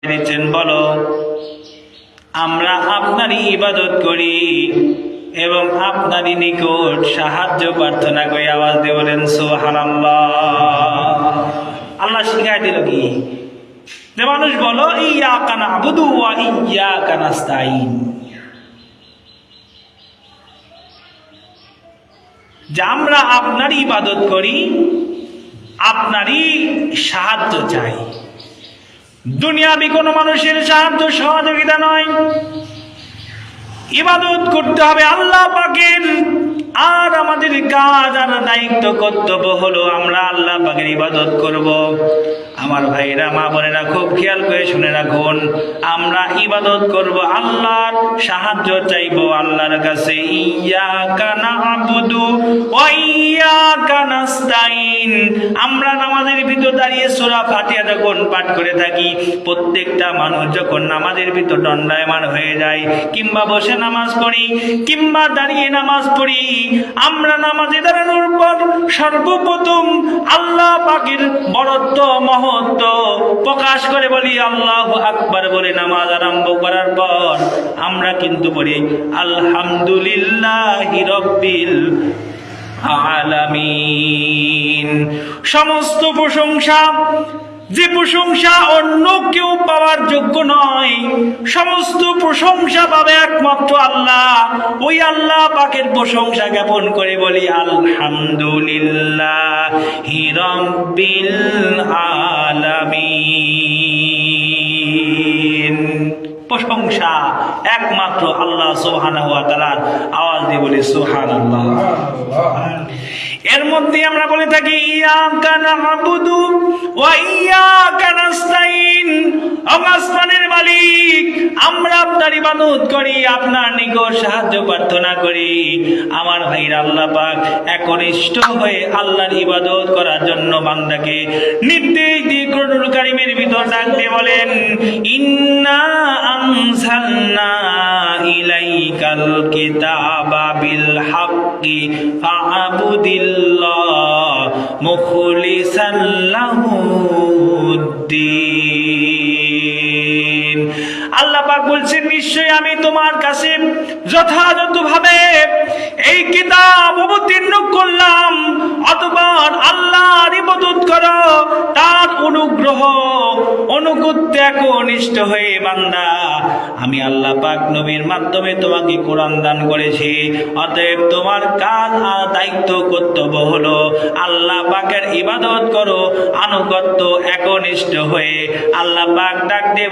দিচ্ছেন, বলো আমরা আপনারই ইবাদত করি এবং আপনারই নিকট সাহায্য প্রার্থনা করি। আওয়াজ দিয়ে বলেন সুবহানাল্লাহ। আল্লাহ শিখাই দিল কি যে মানুষ বলো ইয়্যাকা না'বুদু ওয়া ইয়্যাকা নাস্তাঈন, যে আমরা আপনারই ইবাদত করি, আপনারই সাহায্য চাই। দুনিয়াবি কোনো মানুষের সাহায্য সহযোগিতা নয়, ইবাদত করতে হবে আল্লাহ পাকের। আর আমাদের কাজ আর দায়িত্ব কর্তব্য হলো আমরা আল্লাহ পাকের ইবাদত করব। আমার ভাইরা মা বোনেরা খুব খেয়াল করে শুনে রাখুন, আমরা ইবাদত করব, আল্লাহর সাহায্য চাইবো আল্লাহর কাছে। ইয়্যাকা না'বুদু ওয়া ইয়্যাকা নাস্তাঈন। আমরা নামাজের ভিতর দাঁড়িয়ে সূরা ফাতিহা যখন পাঠ করে থাকি, প্রত্যেকটা মানুষ যখন নামাজের ভিতর দণ্ডায়মান হয়ে যায়, কিংবা বসে নামাজ পড়ি কিংবা দাঁড়িয়ে নামাজ পড়ি, আমরা নামাজে দাঁড়ানোর পর সর্বপ্রথম আল্লাহ পাকের বড়ত্ব মহত্ব প্রকাশ করে বলি আল্লাহু আকবার বলে নামাজ আরম্ভ করার পর আমরা কিন্তু বলি আলহামদুলিল্লাহি রাব্বিল আলামিন। সমস্ত প্রশংসা, যে প্রশংসা অন্য কেউ পাওয়ার যোগ্য নয়, সমস্ত প্রশংসা পাবে একমাত্র আল্লাহ। ওই আল্লাহ পাকের প্রশংসা জ্ঞাপন করে বলি আলহামদুলিল্লাহি রাব্বিল আলামিন। প্রশংসা একমাত্র আল্লাহ সুবহানাহু ওয়া তাআলার। আওয়াজ দিয়ে বলি সুবহানাল্লাহ। এর মধ্যে আমরা বলে থাকি ইয়্যাকা না'বুদু ওয়া ইয়্যাকা নাস্তাঈন। আসমানের মালিক, আমরা আপনার ইবাদত করি, আপনার নিকট সাহায্য প্রার্থনা করি। আমার ভাইরা, আল্লাহ পাক একনিষ্ঠ হয়ে আল্লাহর ইবাদত করার জন্য বান্দাকে নির্দেশ দিয়ে কোরআনুল কারীমের ভিতর ডাক দিয়ে বলেন ইন্না আনজালনা ইলাইকাল কিতাবা বিল হাক্কি ফা'বুদিল্লাহ মুখলিসান লাহুদ্দিন। আল্লাহ পাক বলছেন, নিশ্চয়ই আমি তোমার কাছে যথাযথভাবে এই কিতাব অবতীর্ণ করলাম, অতঃপর আল্লাহর ইবাদত করো, তার অনুগ্রহ অনুগত্যে একনিষ্ঠ হয়ে বান্দা আমি আল্লাহ পাক নবীর মাধ্যমে তোমাকে কোরআন দান করেছি। অতএব তোমার কাজ আর দায়িত্ব কর্তব্য হলো আল্লাহ পাকের ইবাদত করো, আনুগত্য একনিষ্ঠ হয়ে। আল্লাহ পাক ডাক দিয়ে